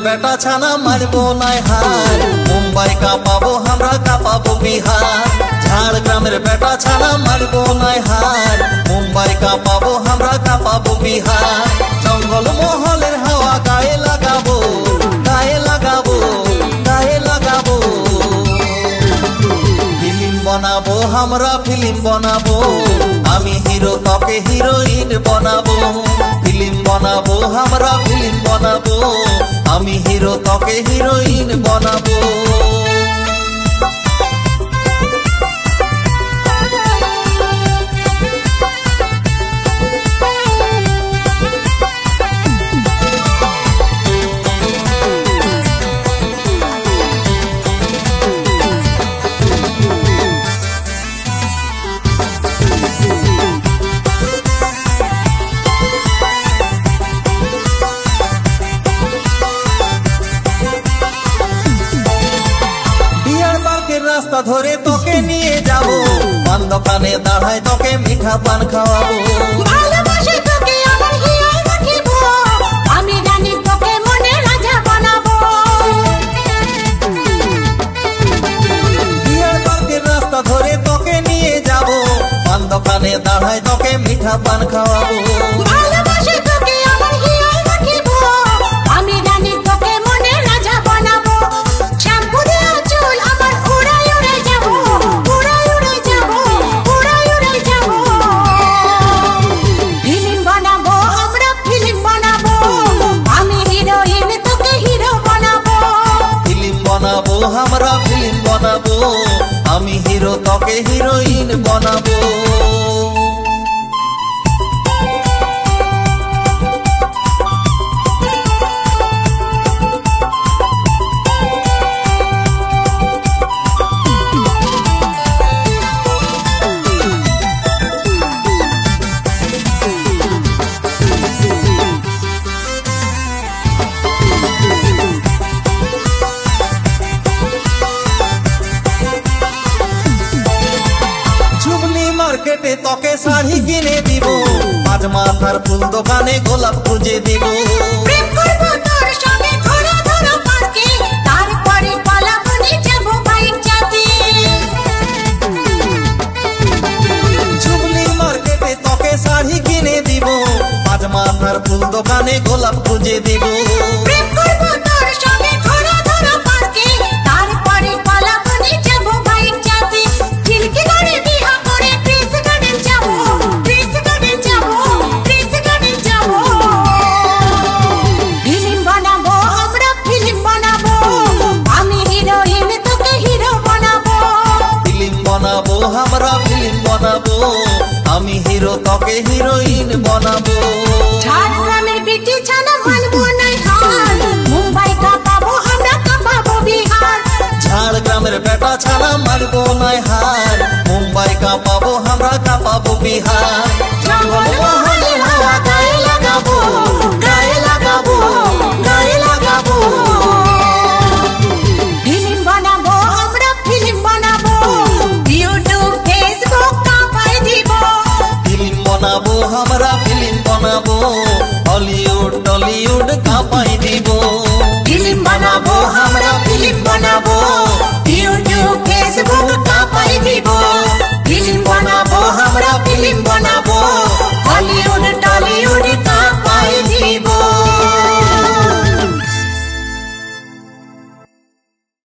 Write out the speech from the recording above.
बेटा छाना मानबो नाय हार मुंबई का पाबो हमरा का पाबो बिहार झारग्रामेर बेटा छाना मानबो नाय हार मुंबई का पाबो हमरा का पाबो बिहार जंगल महलेर हावा गाए लागाबो गाए लागाबो गाए लागाबो फिल्म बनाबो हमरा फिल्म बनाबो आमी हिरो तोके हिरोइन बनाबो फिल्म बनाबो हमरा फिल्म बनाबो आमी हिरो तोके हिरोइन बनाबो रास्ता धरे तोके निये जाबो पान दোकाने दाঁড়ায় तोके मीठा पान खाওয়াবো ভালোবাসি তোকে আমার হিয়ায় রাখিব আমি জানি তোকে মনে রাজা বানাবো বিয়ার পার্কের রাস্তা ধরে তোকে নিয়ে যাবো পান দোকানে দাঁড়ায় তোকে মিঠা পান খাওয়াবো ভালোবাসি তোকে আমার হিয়ায় রাখিব আমি জানি তোকে মনে রাজা বানাবো শ্যাম্পু দিয়ে চুল আমার উড়াই উড়াই যাব উড়াই উড়াই যাব উড়াই উড়াই যাব ফিল্ম বানাবো আমরা ফিল্ম বানাবো আমি হিরোইন তোকে হিরো বানাবো ফিল্ম বানাবো আমরা ফিল্ম বানাবো আমি হিরো তোকে হিরোইন বানাবো मार्केटे तोके शाड़ी किने दिबो पाँच माथार फुल दोकाने गोलाप खुঁজে দিব প্রেম করব তোর সঙ্গে ধরা ধরা পার্কে তারপরে পালাবনি যাব বাইক চাপে ঝুবলি মার্কেটে তোকে শাড়ি কিনে দিব পাঁচ মাথার ফুল দোকানে গোলাপ খুঁজে দিব প্রেম করব তোর সঙ্গে ধরা ধরা পার্কে তারপরে পালাবনি যাব বাইক চাপে চিলকে গাড়ি বিহা করে প্রেস গার্ডেন যাব প্রেস গার্ডেন যাব প্রেস গার্ডেন যাব ফিল্ম বানাবো আমরা ফিল্ম বানাবো আমি হিরোইন তোকে হিরো বানাবো ফিল্ম বানাবো আমরা ফিল্ম বানাবো আমি হিরো তোকে হিরোইন বানাবো ঝাড়গ্রামের বিটি ছানা মানবো না হার মুম্বাই কা পাবো আমরা কা পাবো বিহার ঝাড়গ্রামের বেটা ছানা মারবো না হার মুম্বাই কা পাবো আমরা কা পাবো বিহার